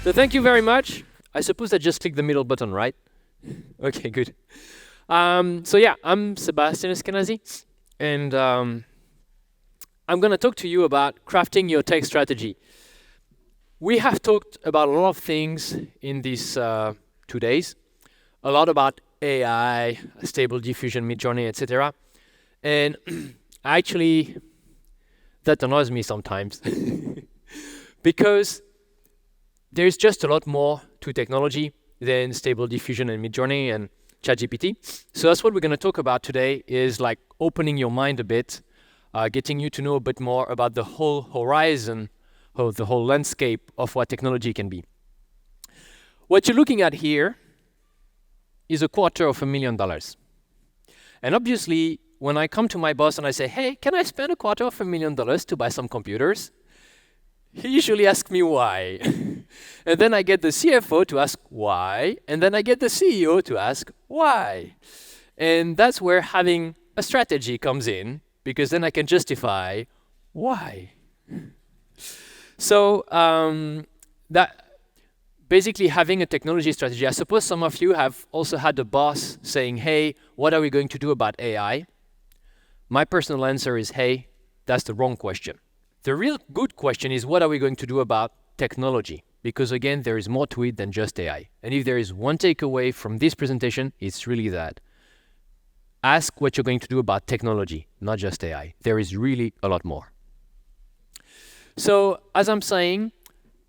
So thank you very much. I suppose I just clicked the middle button, right? Okay, good. So yeah, I'm Sebastien Eskenazi, and I'm going to talk to you about crafting your tech strategy. We have talked about a lot of things in these 2 days, a lot about AI, stable diffusion, Midjourney, etc. And actually, that annoys me sometimes because there's just a lot more to technology than stable diffusion and Midjourney and ChatGPT. So that's what we're going to talk about today, is like opening your mind a bit, getting you to know a bit more about the whole horizon, or the whole landscape of what technology can be. What you're looking at here is $250,000. And obviously, when I come to my boss and I say, hey, can I spend $250,000 to buy some computers? He usually asks me why. And then I get the CFO to ask why, and then I get the CEO to ask why. And that's where having a strategy comes in, because then I can justify why. So that basically having a technology strategy. I suppose some of you have also had a boss saying, hey, what are we going to do about AI? My personal answer is, hey, that's the wrong question. The real good question is, what are we going to do about technology? Because again, there is more to it than just AI. And if there is one takeaway from this presentation, it's really that. Ask what you're going to do about technology, not just AI. There is really a lot more. So as I'm saying,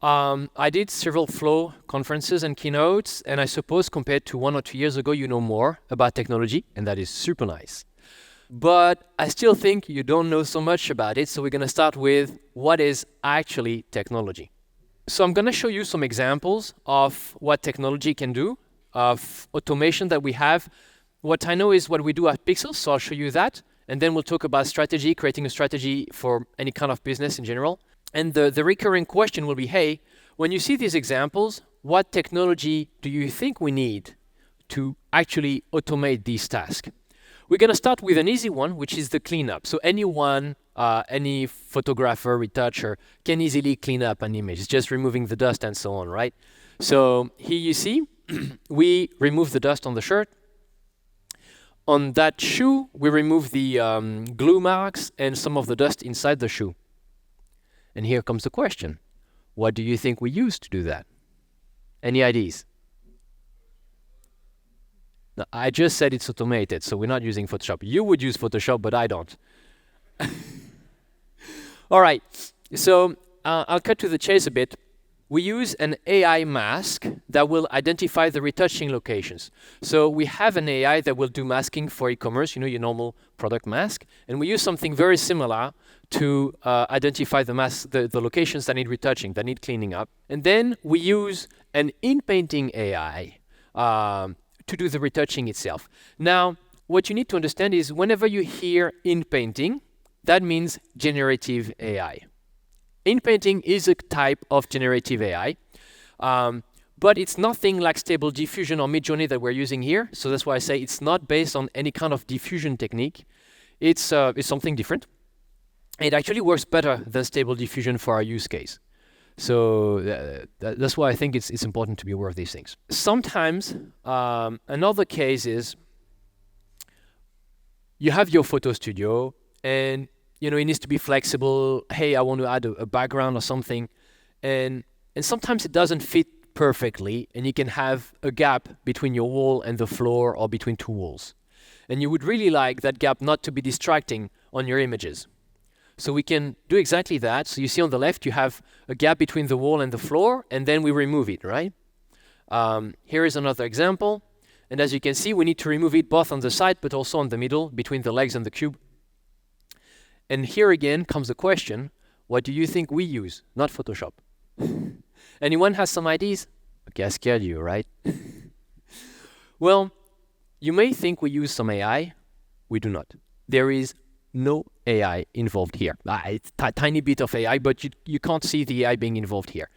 I did several Flow conferences and keynotes, and I suppose compared to 1 or 2 years ago, you know more about technology, and that is super nice. But I still think you don't know so much about it, so we're going to start with what is actually technology. So I'm going to show you some examples of what technology can do, of automation that we have. What I know is what we do at Pixelz, so I'll show you that. And then we'll talk about strategy, creating a strategy for any kind of business in general. And the recurring question will be, hey, when you see these examples, what technology do you think we need to actually automate these tasks? We're going to start with an easy one, which is the cleanup. So anyone, any photographer, retoucher can easily clean up an image. It's just removing the dust and so on, right? So here you see, we remove the dust on the shirt. On that shoe, we remove the glue marks and some of the dust inside the shoe. And here comes the question. What do you think we use to do that? Any ideas? No, I just said it's automated, so we're not using Photoshop. You would use Photoshop, but I don't. All right, so I'll cut to the chase a bit. We use an AI mask that will identify the retouching locations. So we have an AI that will do masking for e-commerce, you know, your normal product mask. And we use something very similar to identify the locations that need retouching, that need cleaning up. And then we use an in-painting AI to do the retouching itself. Now, what you need to understand is whenever you hear in-painting, that means generative AI. In-painting is a type of generative AI, but it's nothing like stable diffusion or Midjourney that we're using here. So that's why I say it's not based on any kind of diffusion technique. It's something different. It actually works better than stable diffusion for our use case. So that's why I think it's important to be aware of these things. Sometimes another case is you have your photo studio and it needs to be flexible. Hey, I want to add a background or something, and sometimes it doesn't fit perfectly, and you can have a gap between your wall and the floor or between two walls. And you would really like that gap not to be distracting on your images. So we can do exactly that. So you see on the left, you have a gap between the wall and the floor, and then we remove it, right? Here is another example. And as you can see, we need to remove it both on the side, but also on the middle, between the legs and the cube. And here again comes the question, what do you think we use? Not Photoshop. Anyone has some ideas? Okay, I scared you, right? Well, you may think we use some AI. We do not. There is no AI involved here. It's a tiny bit of AI, but you can't see the AI being involved here.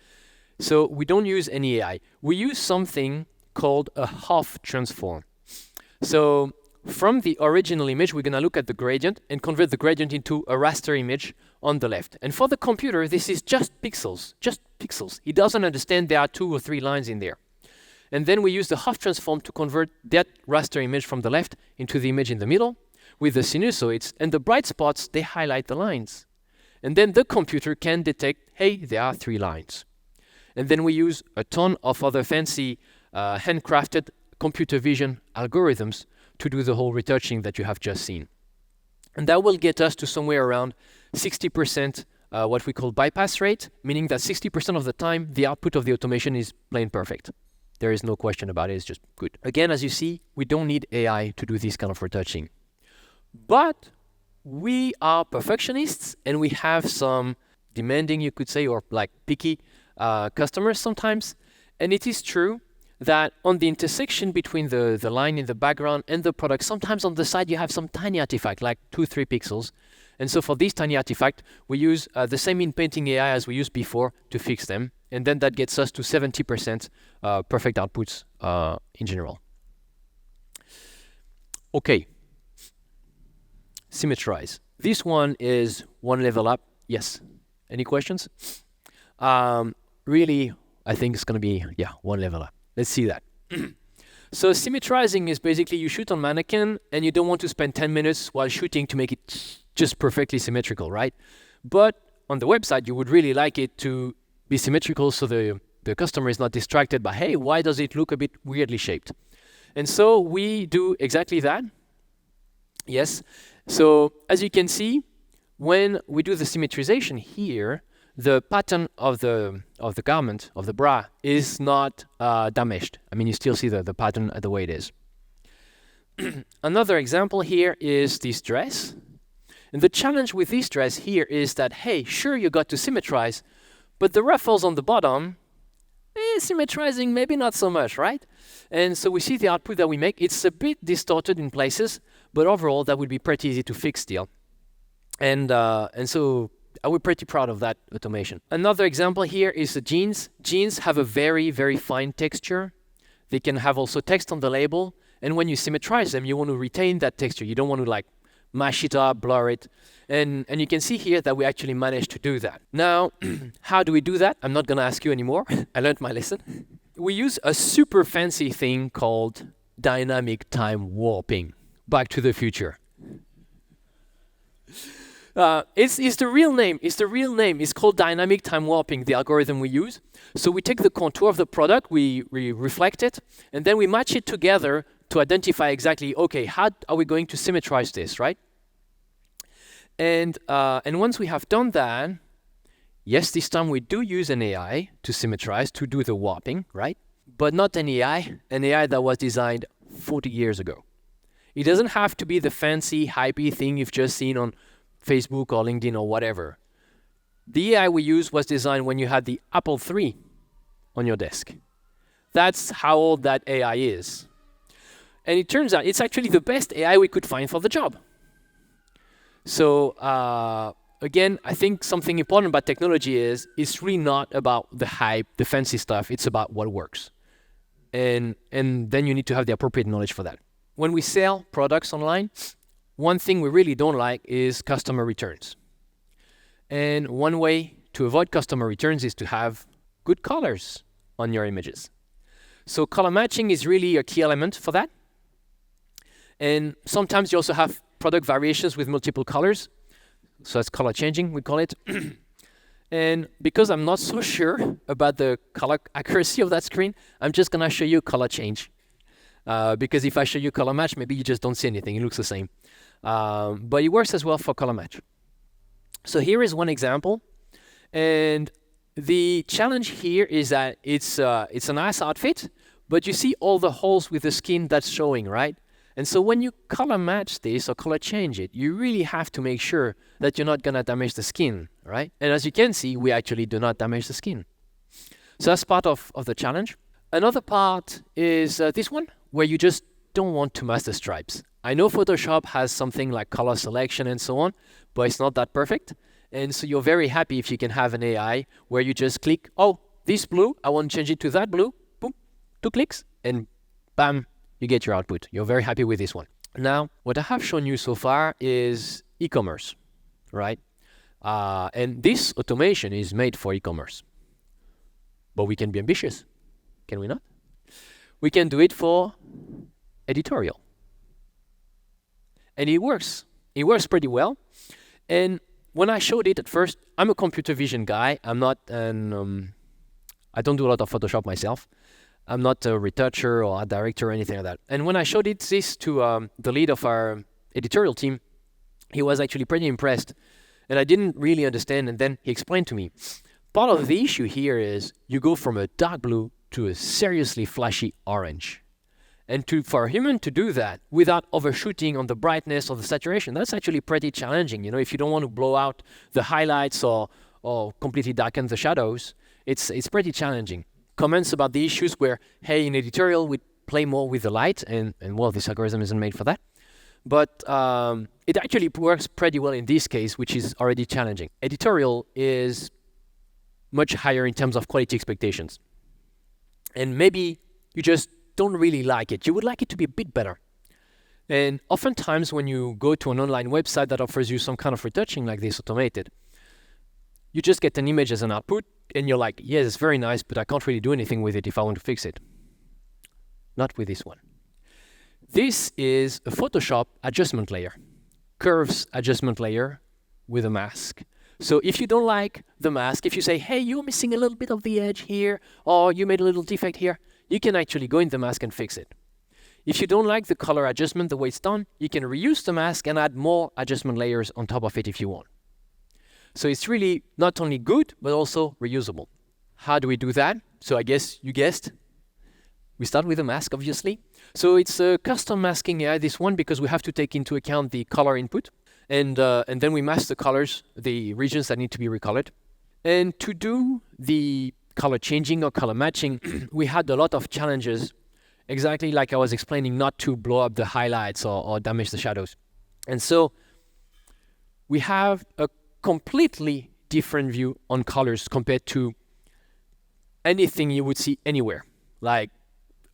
So we don't use any AI. We use something called a half transform. So from the original image, we're going to look at the gradient and convert the gradient into a raster image on the left. And for the computer, this is just pixels, It doesn't understand there are 2 or 3 lines in there. And then we use the Hoff transform to convert that raster image from the left into the image in the middle with the sinusoids, and the bright spots, they highlight the lines. And then the computer can detect, hey, there are 3 lines. And then we use a ton of other fancy handcrafted computer vision algorithms to do the whole retouching that you have just seen. And that will get us to somewhere around 60% what we call bypass rate, meaning that 60% of the time the output of the automation is plain perfect. There is no question about it, it's just good. Again, as you see, we don't need AI to do this kind of retouching. But we are perfectionists and we have some demanding, you could say, or like picky customers sometimes. And it is true that on the intersection between the line in the background and the product, sometimes on the side you have some tiny artifact, like 2-3 pixels. And so for this tiny artifact, we use the same in-painting AI as we used before to fix them. And then that gets us to 70% perfect outputs in general. Okay. Symmetrize. This one is one level up. Yes. Any questions? Really, I think it's going to be, one level up. Let's see that. So symmetrizing is basically you shoot on mannequin and you don't want to spend 10 minutes while shooting to make it just perfectly symmetrical, right? But on the website, you would really like it to be symmetrical so the customer is not distracted by, hey, why does it look a bit weirdly shaped? And so we do exactly that. Yes. So as you can see, when we do the symmetrization here, the pattern of the garment, of the bra, is not damaged. I mean, you still see the pattern the way it is. Another example here is this dress. And the challenge with this dress here is that, hey, sure, you got to symmetrize, but the ruffles on the bottom, symmetrizing maybe not so much, right? And so we see the output that we make. It's a bit distorted in places, but overall, that would be pretty easy to fix still. And so we're pretty proud of that automation. Another example here is the jeans. Jeans have a very, very fine texture. They can have also text on the label. And when you symmetrize them, you want to retain that texture. You don't want to like mash it up, blur it. And you can see here that we actually managed to do that. Now, how do we do that? I'm not going to ask you anymore. I learned my lesson. We use a super fancy thing called dynamic time warping. Back to the Future. It's the real name. It's called dynamic time warping, the algorithm we use. So we take the contour of the product, we reflect it, and then we match it together to identify exactly, okay, how are we going to symmetrize this, right? And once we have done that, yes, this time we do use an AI to symmetrize, to do the warping, right? But not an AI that was designed 40 years ago. It doesn't have to be the fancy, hypey thing you've just seen on Facebook or LinkedIn or whatever. The AI we used was designed when you had the Apple III on your desk. That's how old that AI is. And it turns out it's actually the best AI we could find for the job. So again, I think something important about technology is it's really not about the hype, the fancy stuff. It's about what works. And then you need to have the appropriate knowledge for that. When we sell products online, one thing we really don't like is customer returns. And one way to avoid customer returns is to have good colors on your images. So color matching is really a key element for that. And sometimes you also have product variations with multiple colors. So that's color changing, we call it. And because I'm not so sure about the color accuracy of that screen, I'm just going to show you color change. Because if I show you color match, maybe you just don't see anything. It looks the same. But it works as well for color match. So here is one example. And the challenge here is that it's a nice outfit, but you see all the holes with the skin that's showing, right? And so when you color match this or color change it, you really have to make sure that you're not going to damage the skin, right? And as you can see, we actually do not damage the skin. So that's part of the challenge. Another part is this one, where you just don't want to mask the stripes. I know Photoshop has something like color selection and so on, but it's not that perfect. And so you're very happy if you can have an AI where you just click, oh, this blue, I want to change it to that blue, boom, 2 clicks, and bam, you get your output. You're very happy with this one. Now, what I have shown you so far is e-commerce, right? And this automation is made for e-commerce. But we can be ambitious, can we not? We can do it for editorial. And it works. It works pretty well. And when I showed it at first, I'm a computer vision guy. I'm not I don't do a lot of Photoshop myself. I'm not a retoucher or a director or anything like that. And when I showed this to the lead of our editorial team, he was actually pretty impressed. And I didn't really understand. And then he explained to me, part of the issue here is you go from a dark blue to a seriously flashy orange. And for a human to do that without overshooting on the brightness or the saturation, that's actually pretty challenging. You know, if you don't want to blow out the highlights or completely darken the shadows, it's pretty challenging. Comments about the issues where, hey, in editorial, we play more with the light, and well, this algorithm isn't made for that. But it actually works pretty well in this case, which is already challenging. Editorial is much higher in terms of quality expectations. And maybe you just don't really like it. You would like it to be a bit better. And oftentimes when you go to an online website that offers you some kind of retouching like this automated, you just get an image as an output and you're like, yes, it's very nice, but I can't really do anything with it if I want to fix it. Not with this one. This is a Photoshop adjustment layer, curves adjustment layer with a mask. So if you don't like the mask, if you say, hey, you're missing a little bit of the edge here, or you made a little defect here, you can actually go in the mask and fix it. If you don't like the color adjustment, the way it's done, you can reuse the mask and add more adjustment layers on top of it if you want. So it's really not only good, but also reusable. How do we do that? So I guess you guessed. We start with a mask, obviously. So it's a custom masking AI, this one, because we have to take into account the color input. And then we mask the colors, the regions that need to be recolored. And to do the color changing or color matching, we had a lot of challenges, exactly like I was explaining, not to blow up the highlights or damage the shadows. And so we have a completely different view on colors compared to anything you would see anywhere, like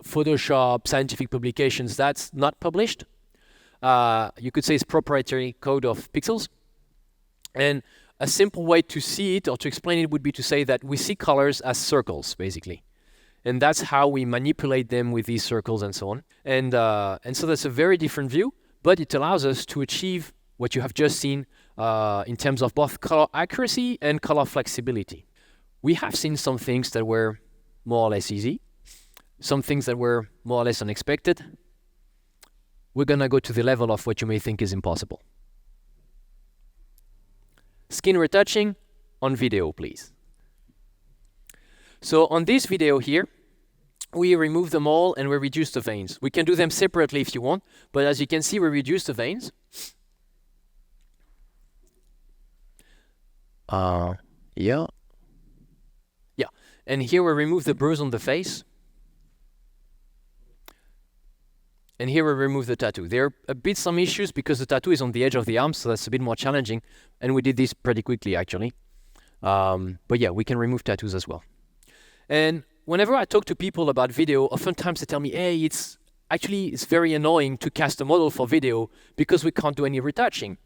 Photoshop, scientific publications, that's not published. You could say it's proprietary code of Pixelz. And a simple way to see it or to explain it would be to say that we see colors as circles, basically. And that's how we manipulate them with these circles and so on. And so that's a very different view, but it allows us to achieve what you have just seen in terms of both color accuracy and color flexibility. We have seen some things that were more or less easy, some things that were more or less unexpected. We're going to go to the level of what you may think is impossible. Skin retouching on video, please. So on this video here, we remove them all and we reduce the veins. We can do them separately if you want, but as you can see, we reduce the veins. Yeah. And here we remove the bruise on the face. And here we remove the tattoo. There are a bit some issues because the tattoo is on the edge of the arm, so that's a bit more challenging. And we did this pretty quickly, actually. But yeah, we can remove tattoos as well. And whenever I talk to people about video, oftentimes they tell me, hey, it's very annoying to cast a model for video because we can't do any retouching.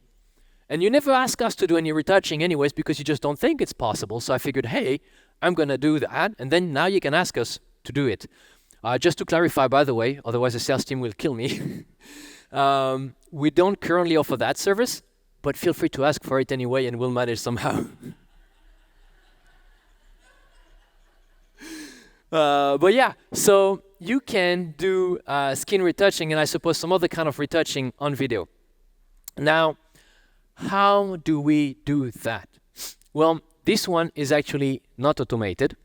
And you never ask us to do any retouching anyways because you just don't think it's possible. So I figured, hey, I'm going to do that. And then now you can ask us to do it. Just to clarify, by the way, otherwise the sales team will kill me. We don't currently offer that service, but feel free to ask for it anyway and we'll manage somehow. But yeah, so you can do skin retouching and I suppose some other kind of retouching on video. Now, how do we do that? Well, this one is actually not automated.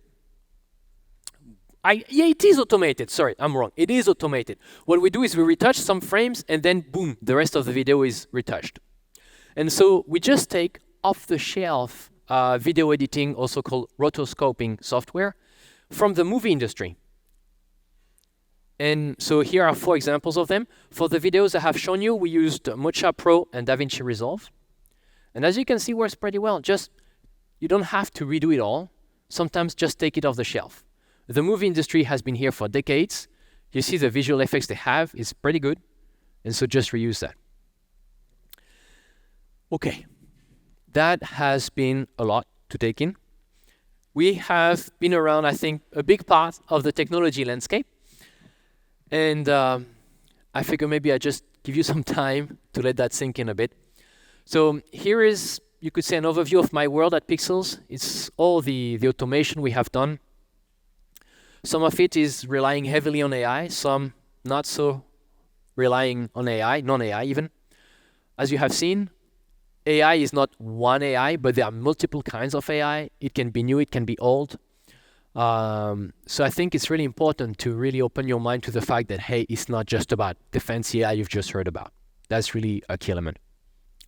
Yeah, it is automated. Sorry, I'm wrong. It is automated. What we do is we retouch some frames and then boom, the rest of the video is retouched. And so we just take off-the-shelf video editing, also called rotoscoping software, from the movie industry. And so here are 4 examples of them. For the videos I have shown you, we used Mocha Pro and DaVinci Resolve. And as you can see, works pretty well. Just, you don't have to redo it all. Sometimes just take it off the shelf. The movie industry has been here for decades. You see the visual effects they have is pretty good. And so just reuse that. Okay, that has been a lot to take in. We have been around, I think, a big part of the technology landscape. And I figure maybe I just give you some time to let that sink in a bit. So here is, you could say, an overview of my world at Pixelz. It's all the automation we have done. Some of it is relying heavily on AI, some not so relying on AI, non-AI even. As you have seen, AI is not one AI, but there are multiple kinds of AI. It can be new, it can be old. So I think it's really important to really open your mind to the fact that, hey, it's not just about the fancy AI you've just heard about. That's really a key element.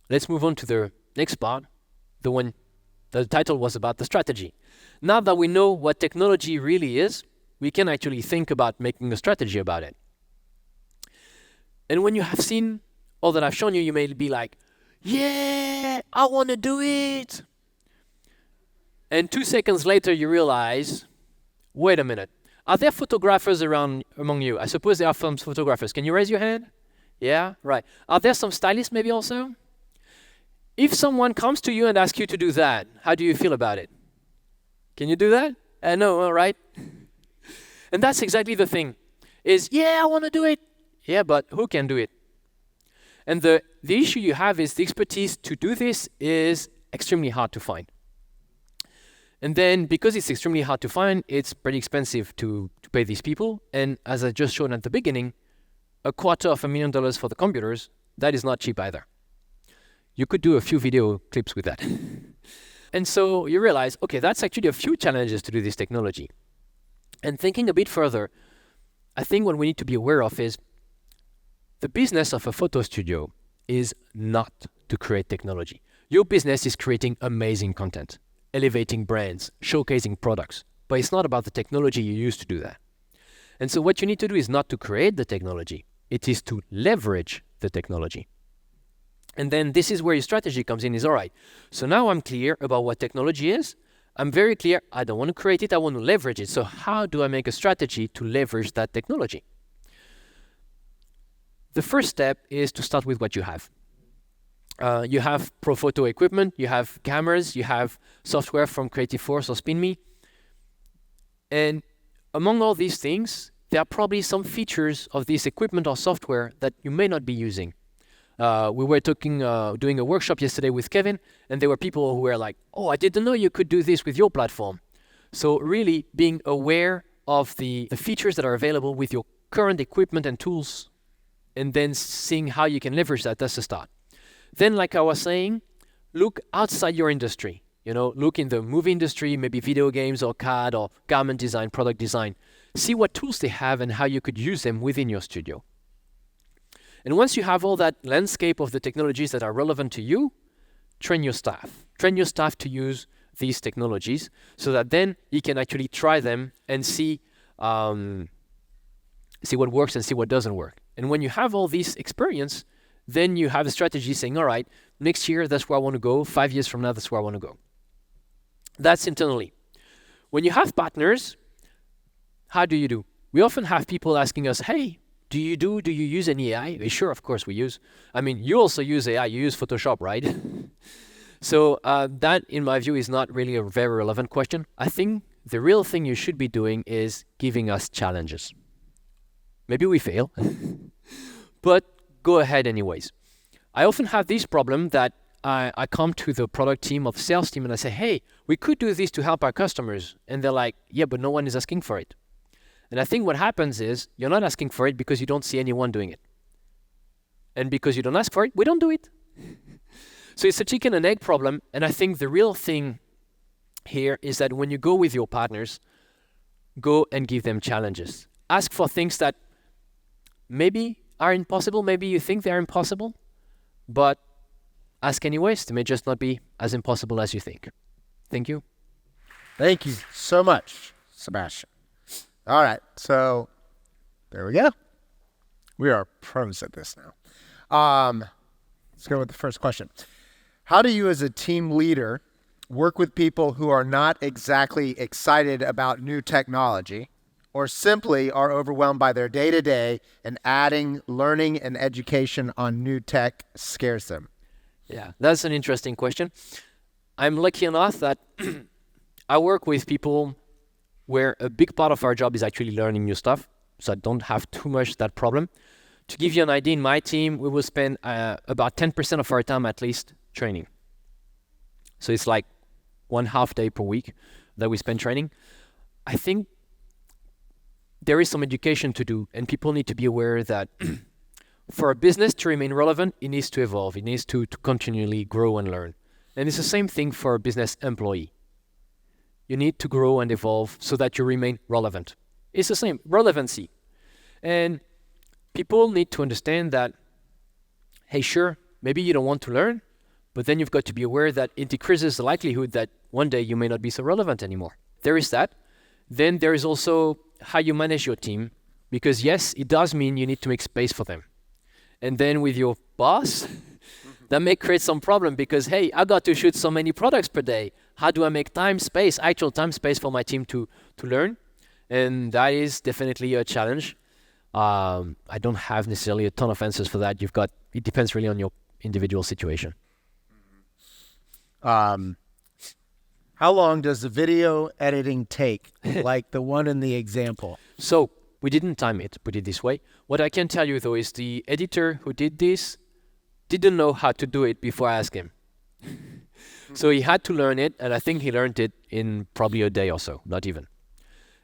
Let's move on to the next part, the one the title was about the strategy. Now that we know what technology really is, we can actually think about making a strategy about it. And when you have seen all that I've shown you, you may be like, yeah, I want to do it. And 2 seconds later, you realize, wait a minute. Are there photographers around among you? I suppose there are some photographers. Can you raise your hand? Yeah, right. Are there some stylists maybe also? If someone comes to you and asks you to do that, how do you feel about it? Can you do that? No, all right. And that's exactly the thing. Is, yeah, I want to do it. Yeah, but who can do it? And the issue you have is the expertise to do this is extremely hard to find. And then because it's extremely hard to find, it's pretty expensive to pay these people. And as I just showed at the beginning, $250,000 for the computers, that is not cheap either. You could do a few video clips with that. And so you realize, okay, that's actually a few challenges to do this technology. And thinking a bit further, I think what we need to be aware of is the business of a photo studio is not to create technology. Your business is creating amazing content, elevating brands, showcasing products. But it's not about the technology you use to do that. And so what you need to do is not to create the technology. It is to leverage the technology. And then this is where your strategy comes in, is all right. So now I'm clear about what technology is. I'm very clear, I don't want to create it, I want to leverage it. So how do I make a strategy to leverage that technology? The first step is to start with what you have. You have pro photo equipment, you have cameras, you have software from Creative Force or SpinMe. And among all these things, there are probably some features of this equipment or software that you may not be using. We were doing a workshop yesterday with Kevin, and there were people who were like, oh, I didn't know you could do this with your platform. So really being aware of the features that are available with your current equipment and tools, and then seeing how you can leverage that, that's a start. Then, like I was saying, look outside your industry. Look in the movie industry, maybe video games or CAD or garment design, product design. See what tools they have and how you could use them within your studio. And once you have all that landscape of the technologies that are relevant to you, train your staff. Train your staff to use these technologies so that then you can actually try them and see what works and see what doesn't work. And when you have all this experience, then you have a strategy saying, all right, next year, that's where I want to go. 5 years from now, that's where I want to go. That's internally. When you have partners, how do you do? We often have people asking us, hey, do you use any AI? Sure, of course we use. I mean, you also use AI, you use Photoshop, right? So that, in my view, is not really a very relevant question. I think the real thing you should be doing is giving us challenges. Maybe we fail, but go ahead anyways. I often have this problem that I come to the product team or the sales team and I say, hey, we could do this to help our customers. And they're like, yeah, but no one is asking for it. And I think what happens is you're not asking for it because you don't see anyone doing it. And because you don't ask for it, we don't do it. So it's a chicken and egg problem. And I think the real thing here is that when you go with your partners, go and give them challenges. Ask for things that maybe are impossible. Maybe you think they're impossible, but ask anyways. They may just not be as impossible as you think. Thank you. Thank you so much, Sebastien. All right, so there we go. We are pros at this now. Let's go with the first question. How do you as a team leader work with people who are not exactly excited about new technology or simply are overwhelmed by their day-to-day and adding learning and education on new tech scares them? Yeah, that's an interesting question. I'm lucky enough that I work with people where a big part of our job is actually learning new stuff, so I don't have too much that problem. To give you an idea, in my team, we will spend about 10% of our time at least training. So it's like 1/2 day per week that we spend training. I think there is some education to do, and people need to be aware that for a business to remain relevant, it needs to evolve. It needs to continually grow and learn. And it's the same thing for a business employee. You need to grow and evolve so that you remain relevant. It's the same, relevancy. And people need to understand that, hey, sure, maybe you don't want to learn, but then you've got to be aware that it decreases the likelihood that one day you may not be so relevant anymore. There is that. Then there is also how you manage your team, because yes, it does mean you need to make space for them. And then with your boss, that may create some problem because, hey, I got to shoot so many products per day. How do I make actual time space for my team to learn? And that is definitely a challenge. I don't have necessarily a ton of answers for that. It depends really on your individual situation. How long does the video editing take, like the one in the example? So we didn't time it, put it this way. What I can tell you though is the editor who did this didn't know how to do it before I asked him. So he had to learn it, and I think he learned it in probably a day or so, not even.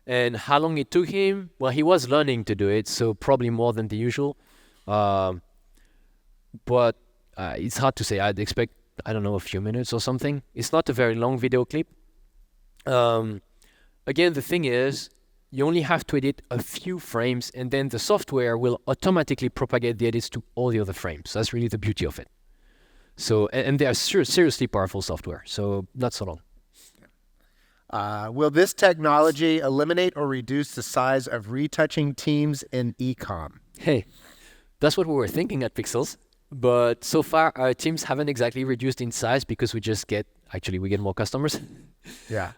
And how long it took him? Well, he was learning to do it, so probably more than the usual. But it's hard to say. I'd expect, I don't know, a few minutes or something. It's not a very long video clip. Again, the thing is, you only have to edit a few frames, and then the software will automatically propagate the edits to all the other frames. So that's really the beauty of it. So, and they are seriously powerful software, so not so long. Will this technology eliminate or reduce the size of retouching teams in e-com? Hey, that's what we were thinking at Pixelz. But so far, our teams haven't exactly reduced in size because we get more customers. Yeah.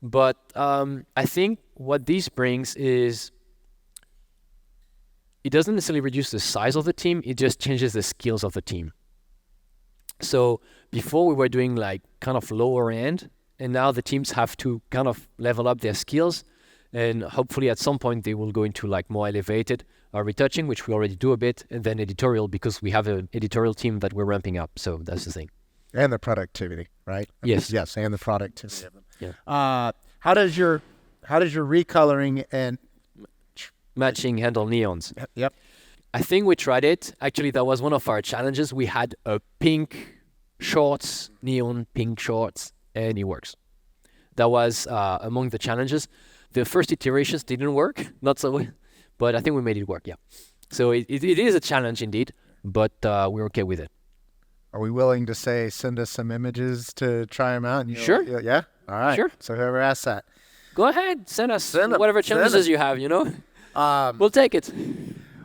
But I think what this brings is it doesn't necessarily reduce the size of the team, it just changes the skills of the team. So before we were doing like kind of lower end, and now the teams have to kind of level up their skills, and hopefully at some point they will go into like more elevated retouching, which we already do a bit, and then editorial, because we have an editorial team that we're ramping up. So that's the thing. And the productivity, right? Yes. Yes, and the productivity of them. Yeah. How does your recoloring and Matching handle neons? Yep. I think we tried it. Actually, that was one of our challenges. We had a pink shorts, neon pink shorts, and it works. That was among the challenges. The first iterations didn't work, not so well, but I think we made it work, yeah. So it is a challenge indeed, but we're okay with it. Are we willing to send us some images to try them out? Sure. Yeah? All right. Sure. So whoever asks that. Go ahead, send us Send 'em. whatever Send challenges 'em. you have, we'll take it.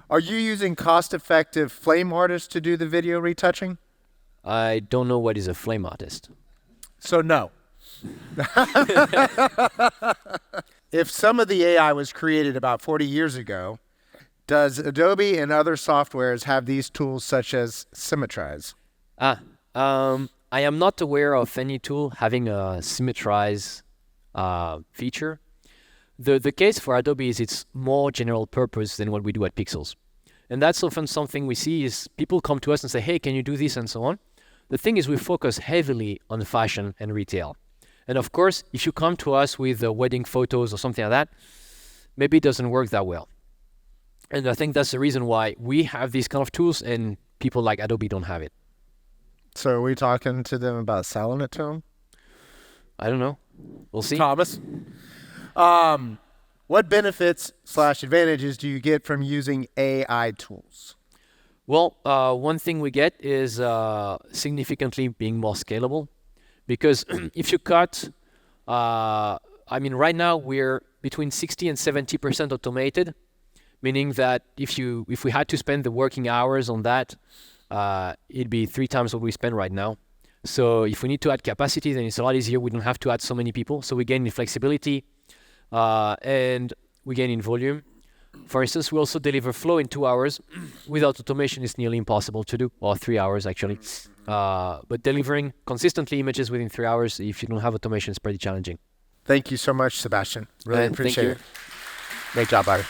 Are you using cost-effective flame artists to do the video retouching? I don't know what is a flame artist. So no. If some of the AI was created about 40 years ago, does Adobe and other softwares have these tools such as Symmetrize? I am not aware of any tool having a symmetrize feature. The case for Adobe is it's more general purpose than what we do at Pixelz. And that's often something we see is people come to us and say, hey, can you do this and so on. The thing is we focus heavily on fashion and retail. And of course, if you come to us with wedding photos or something like that, maybe it doesn't work that well. And I think that's the reason why we have these kind of tools and people like Adobe don't have it. So are we talking to them about selling it to them? I don't know. We'll see. Thomas? What benefits / advantages do you get from using AI tools? Well, one thing we get is significantly being more scalable. Because if you cut, right now we're between 60 and 70% automated, meaning that if we had to spend the working hours on that, it'd be 3 times what we spend right now. So if we need to add capacity, then it's a lot easier. We don't have to add so many people. So we gain in flexibility. and we gain in volume. For instance, we also deliver flow in 2 hours. Without automation, it's nearly impossible to do, or 3 hours actually. But delivering consistently images within 3 hours, if you don't have automation, is pretty challenging. Thank you so much, Sebastien. Really appreciate it. Great job, buddy.